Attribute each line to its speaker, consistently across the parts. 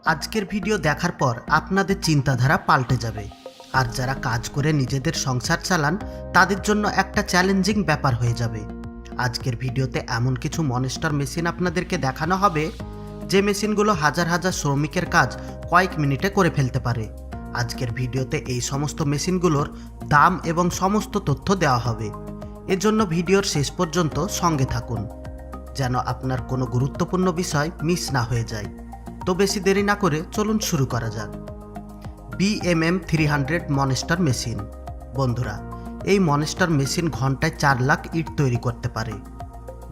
Speaker 1: আজকের ভিডিও দেখার পর আপনাদের চিন্তাধারা পাল্টে যাবে। আর যারা কাজ করে নিজেদের সংসার চালান তাদের জন্য একটা চ্যালেঞ্জিং ব্যাপার হয়ে যাবে। আজকের ভিডিওতে এমন কিছু মনস্টার মেশিন আপনাদেরকে দেখানো হবে যে মেশিনগুলো হাজার হাজার শ্রমিকের কাজ কয়েক মিনিটে করে ফেলতে পারে। আজকের ভিডিওতে এই সমস্ত মেশিনগুলোর দাম এবং সমস্ত তথ্য দেওয়া হবে। এজন্য ভিডিওর শেষ পর্যন্ত সঙ্গে থাকুন যেন আপনার কোনো গুরুত্বপূর্ণ বিষয় মিস না হয়ে যায়। তো বেশি দেরি না করে চলুন শুরু করা যাক। BMM 300 monster machine. বন্ধুরা, এই মনস্টার মেশিন ঘন্টায় 4 লাখ ইট তৈরি করতে পারে।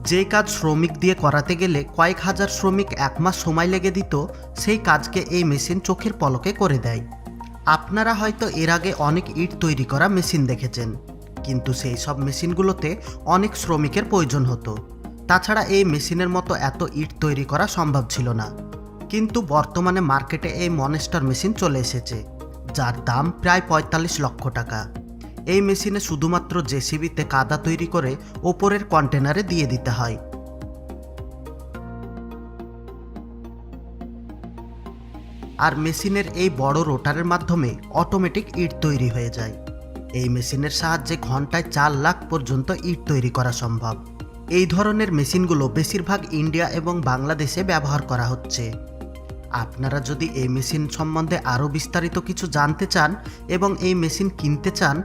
Speaker 1: যে কাজ শ্রমিক দিয়ে করাতে গেলে কয়েক হাজার শ্রমিক 1 মাস সময় লেগে দিত, সেই কাজকে এই মেশিন চোখের পলকে করে দেয়। আপনারা হয়তো এর আগে অনেক ইট তৈরি করা মেশিন দেখেছেন, কিন্তু সেই সব মেশিনগুলোতে অনেক শ্রমিকের প্রয়োজন হতো। তাছাড়া এই মেশিনের মতো এত ইট তৈরি করা সম্ভব ছিল না। কিন্তু বর্তমানে মার্কেটে এই মনস্টার মেশিন চলে এসেছে, যার দাম প্রায় 45 লক্ষ টাকা। এই মেশিনে শুধুমাত্র জেসিবিতে কাদা তৈরি করে ওপরের কন্টেনারে দিয়ে দিতে হয়। আর মেশিনের এই বড় রোটারের মাধ্যমে অটোমেটিক ইট তৈরি হয়ে যায়। এই মেশিনের সাহায্যে ঘন্টায় 4 লাখ পর্যন্ত ইট তৈরি করা সম্ভব। এই ধরনের মেশিনগুলো বেশিরভাগ ইন্ডিয়া এবং বাংলাদেশে ব্যবহার করা হচ্ছে। আপনারা যদি এই মেশিন সম্বন্ধে আরও বিস্তারিত কিছু জানতে চান এবং এই মেশিন কিনতে চান,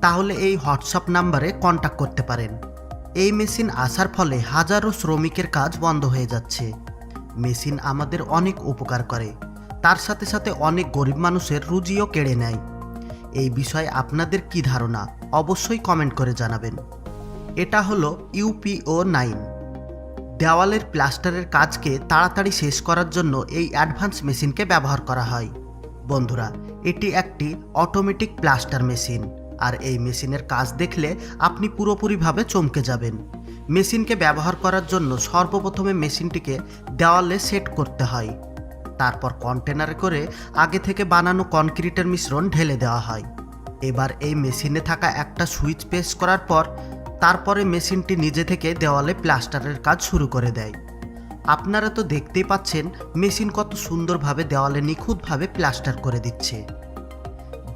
Speaker 1: তাহলে এই হোয়াটসঅ্যাপ নাম্বারে কন্ট্যাক্ট করতে পারেন। এই মেশিন আসার ফলে হাজারো শ্রমিকের কাজ বন্ধ হয়ে যাচ্ছে। মেশিন আমাদের অনেক উপকার করে, তার সাথে সাথে অনেক গরিব মানুষের রুজিও কেড়ে নেয়। এই বিষয়ে আপনাদের কি ধারণা অবশ্যই কমেন্ট করে জানাবেন। এটা হলো UPO 9। দেওয়ালের প্লাস্টারের কাজকে তাড়াতাড়ি শেষ করার জন্য এই অ্যাডভান্স মেশিনকে ব্যবহার করা হয়। বন্ধুরা, এটি একটি অটোমেটিক প্লাস্টার মেশিন, আর এই মেশিনের কাজ দেখলে আপনি পুরোপুরিভাবে চমকে যাবেন। মেশিনকে ব্যবহার করার জন্য সর্বপ্রথমে মেশিনটিকে দেওয়ালে সেট করতে হয়। তারপর কন্টেনারে করে আগে থেকে বানানো কনক্রিটের মিশ্রণ ঢেলে দেওয়া হয়। এবার এই মেশিনে থাকা একটা সুইচ প্রেস করার পর তারপরে মেশিনটি নিজে থেকে দেওয়ালে প্লাস্টারের কাজ শুরু করে দেয়। আপনারা তো দেখতেই পাচ্ছেন মেশিন কত সুন্দরভাবে দেওয়ালে নিখুঁতভাবে প্লাস্টার করে দিচ্ছে।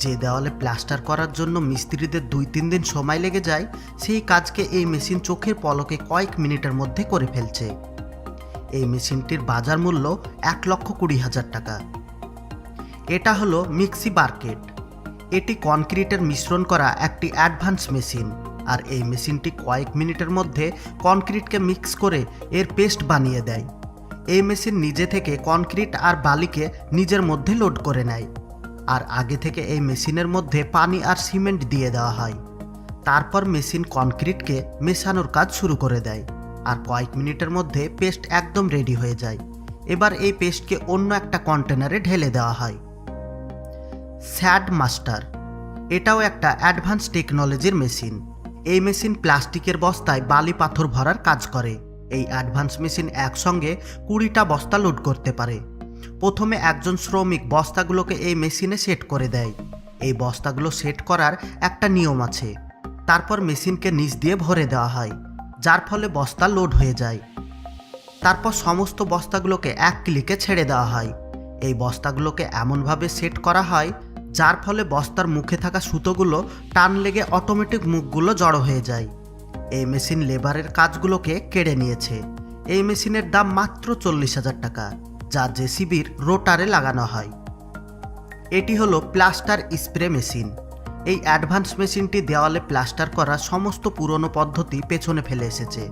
Speaker 1: যে দেওয়ালে প্লাস্টার করার জন্য মিস্ত্রিদের 2-3 দিন সময় লেগে যায়, সেই কাজকে এই মেশিন চোখের পলকে কয়েক মিনিটের মধ্যে করে ফেলছে। এই মেশিনটির বাজার মূল্য 1,20,000 টাকা। এটা হলো মিক্সি বার্কেট। এটি কনক্রিটের মিশ্রণ করা একটি অ্যাডভান্স মেশিন, আর এই মেশিনটি কয়েক মিনিটের মধ্যে কনক্রিটকে মিক্স করে এর পেস্ট বানিয়ে দেয়। এই মেশিন নিজে থেকে কনক্রিট আর বালিকে নিজের মধ্যে লোড করে নেয়, আর আগে থেকে এই মেশিনের মধ্যে পানি আর সিমেন্ট দিয়ে দেওয়া হয়। তারপর মেশিন কনক্রিটকে মেশানোর কাজ শুরু করে দেয়, আর কয়েক মিনিটের মধ্যে পেস্ট একদম রেডি হয়ে যায়। এবার এই পেস্টকে অন্য একটা কন্টেনারে ঢেলে দেওয়া হয়। Sad master. এটাও একটা অ্যাডভান্স টেকনোলজির মেশিন। এই মেশিন প্লাস্টিকের বস্তায় বালি পাথর ভরার কাজ করে। এই অ্যাডভান্স মেশিন একসঙ্গে 20টা বস্তা লোড করতে পারে। প্রথমে একজন শ্রমিক বস্তাগুলোকে এই মেশিনে সেট করে দেয়। এই বস্তাগুলো সেট করার একটা নিয়ম আছে। তারপর মেশিনকে নিচ দিয়ে ভরে দেওয়া হয়, যার ফলে বস্তা লোড হয়ে যায়। তারপর সমস্ত বস্তাগুলোকে এক ক্লিকে ছেড়ে দেওয়া হয়। এই বস্তাগুলোকে এমনভাবে সেট করা হয় যার ফলে বস্তার মুখে থাকা সুতোগুলো টান লেগে অটোমেটিক মুখগুলো জড়ো হয়ে যায়। এই মেশিন লেবারের কাজগুলোকে কেড়ে নিয়েছে। এই মেশিনের দাম মাত্র 40,000 টাকা, যা জেসিবির রোটারে লাগানো হয়। এটি হলো প্লাস্টার স্প্রে মেশিন। এই অ্যাডভান্স মেশিনটি দেওয়ালে প্লাস্টার করা সমস্ত পুরনো পদ্ধতি পেছনে ফেলে এসেছে।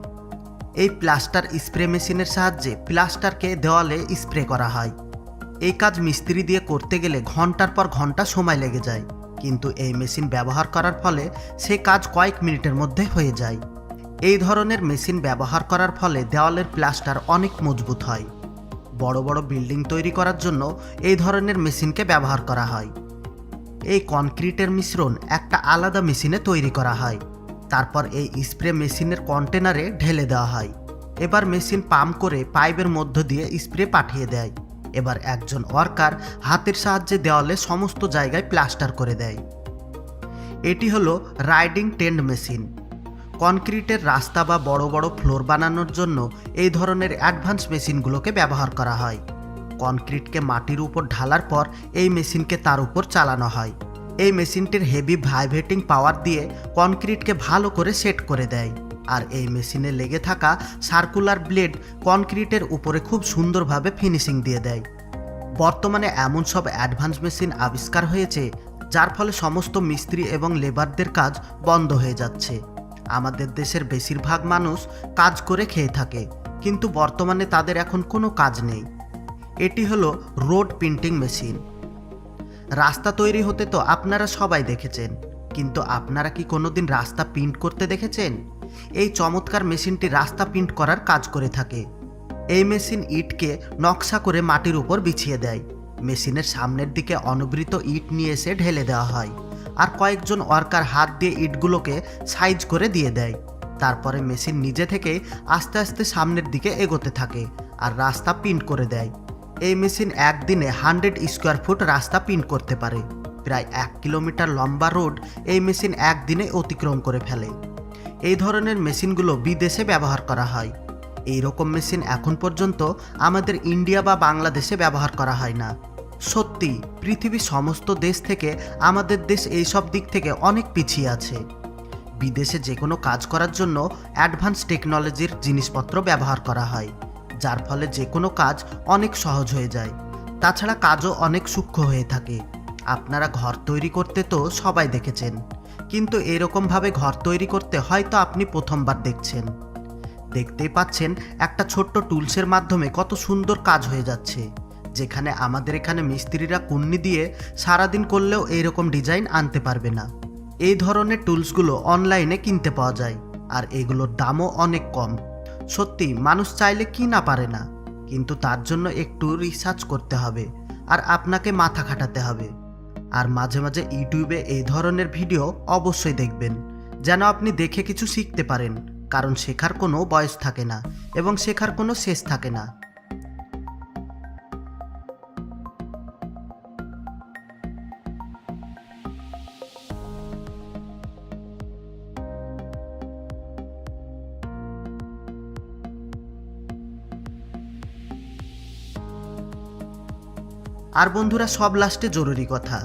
Speaker 1: এই প্লাস্টার স্প্রে মেশিনের সাহায্যে প্লাস্টারকে দেওয়ালে স্প্রে করা হয়। এই কাজ মিস্ত্রি দিয়ে করতে গেলে ঘন্টার পর ঘন্টা সময় লেগে যায়, কিন্তু এই মেশিন ব্যবহার করার ফলে সে কাজ কয়েক মিনিটের মধ্যে হয়ে যায়। এই ধরনের মেশিন ব্যবহার করার ফলে দেওয়ালের প্লাস্টার অনেক মজবুত হয়। বড় বড় বিল্ডিং তৈরি করার জন্য এই ধরনের মেশিনকে ব্যবহার করা হয়। এই কনক্রিটের মিশ্রণ একটা আলাদা মেশিনে তৈরি করা হয়। তারপর এই স্প্রে মেশিনের কন্টেনারে ঢেলে দেওয়া হয়। এবার মেশিন পাম্প করে পাইপের মধ্য দিয়ে স্প্রে পাঠিয়ে দেয়। এবার একজন ওয়ার্কার হাতের সাহায্যে দেওয়ালে সমস্ত জায়গায় প্লাস্টার করে দেয়। এটি হলো রাইডিং টেন্ট মেশিন। কনক্রিটের রাস্তা বা বড় বড় ফ্লোর বানানোর জন্য এই ধরনের অ্যাডভান্স মেশিনগুলোকে ব্যবহার করা হয়। কনক্রিটকে মাটির উপর ঢালার পর এই মেশিনকে তার উপর চালানো হয়। এই মেশিনটির হেভি ভাইব্রেটিং পাওয়ার দিয়ে কনক্রিটকে ভালো করে সেট করে দেয়, আর এই মেশিনে লেগে থাকা সার্কুলার ব্লেড কনক্রিটের উপরে খুব সুন্দরভাবে ফিনিশিং দিয়ে দেয়। বর্তমানে এমন সব অ্যাডভান্স মেশিন আবিষ্কার হয়েছে যার ফলে সমস্ত মিস্ত্রি এবং লেবারদের কাজ বন্ধ হয়ে যাচ্ছে। আমাদের দেশের বেশিরভাগ মানুষ কাজ করে খেয়ে থাকে, কিন্তু বর্তমানে তাদের এখন কোনো কাজ নেই। এটি হলো রোড প্রিন্টিং মেশিন। রাস্তা তৈরি হতে তো আপনারা সবাই দেখেছেন, কিন্তু আপনারা কি কোনোদিন রাস্তা প্রিন্ট করতে দেখেছেন? এই চমৎকার মেশিনটি রাস্তা প্রিন্ট করার কাজ করে থাকে। এই মেশিন ইটকে নকশা করে মাটির উপর বিছিয়ে দেয়। মেশিনের সামনের দিকে অনবৃত ইট নিয়ে এসে ঢেলে দেওয়া হয়, আর কয়েকজন ওয়ার্কার হাত দিয়ে ইটগুলোকে সাইজ করে দিয়ে দেয়। তারপরে মেশিন নিজে থেকে আস্তে আস্তে সামনের দিকে এগোতে থাকে আর রাস্তা প্রিন্ট করে দেয়। এই মেশিন একদিনে 100 স্কোয়ার ফুট রাস্তা প্রিন্ট করতে পারে। প্রায় 1 কিলোমিটার লম্বা রোড এই মেশিন একদিনে অতিক্রম করে ফেলে। এই ধরনের মেশিনগুলো বিদেশে ব্যবহার করা হয়। এই রকম মেশিন এখন পর্যন্ত আমাদের ইন্ডিয়া বা বাংলাদেশে ব্যবহার করা হয় না। সত্যি পৃথিবীর সমস্ত দেশ থেকে আমাদের দেশ এই সব দিক থেকে অনেক পিছিয়ে আছে। বিদেশে যে কোনো কাজ করার জন্য অ্যাডভান্স টেকনোলজির জিনিসপত্র ব্যবহার করা হয়, যার ফলে যে কোনো কাজ অনেক সহজ হয়ে যায়। তাছাড়া কাজও অনেক সূক্ষ্ম হয়ে থাকে। আপনারা ঘর তৈরি করতে তো সবাই দেখেছেন, কিন্তু এরকমভাবে ঘর তৈরি করতে হয়তো আপনি প্রথমবার দেখছেন। দেখতেই পাচ্ছেন একটা ছোট্ট টুলসের মাধ্যমে কত সুন্দর কাজ হয়ে যাচ্ছে, যেখানে আমাদের এখানে মিস্ত্রিরা কুন্নি দিয়ে সারাদিন করলেও এইরকম ডিজাইন আনতে পারবে না। এই ধরনের টুলসগুলো অনলাইনে কিনতে পাওয়া যায়, আর এগুলোর দামও অনেক কম। সত্যি মানুষ চাইলে কি না পারে না, কিন্তু তার জন্য একটু রিসার্চ করতে হবে আর আপনাকে মাথা খাটাতে হবে। আর মাঝে মাঝে ইউটিউবে এই ধরনের ভিডিও অবশ্যই দেখবেন, যেন আপনি দেখে কিছু শিখতে পারেন, কারণ শেখার কোনো বয়স থাকে না এবং শেখার কোনো শেষ থাকে না। আর বন্ধুরা, সব লাস্টে জরুরি কথা,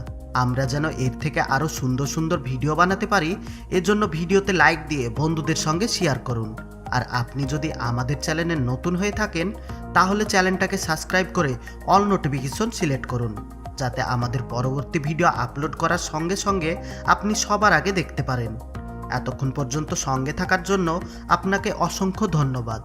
Speaker 1: আমরা যেন এর থেকে আরও সুন্দর সুন্দর ভিডিও বানাতে পারি, এজন্য ভিডিওতে লাইক দিয়ে বন্ধুদের সঙ্গে শেয়ার করুন। আর আপনি যদি আমাদের চ্যানেলে নতুন হয়ে থাকেন, তাহলে চ্যানেলটাকে সাবস্ক্রাইব করে অল নোটিফিকেশন সিলেক্ট করুন, যাতে আমাদের পরবর্তী ভিডিও আপলোড করার সঙ্গে সঙ্গে আপনি সবার আগে দেখতে পারেন। এতক্ষণ পর্যন্ত সঙ্গে থাকার জন্য আপনাকে অসংখ্য ধন্যবাদ।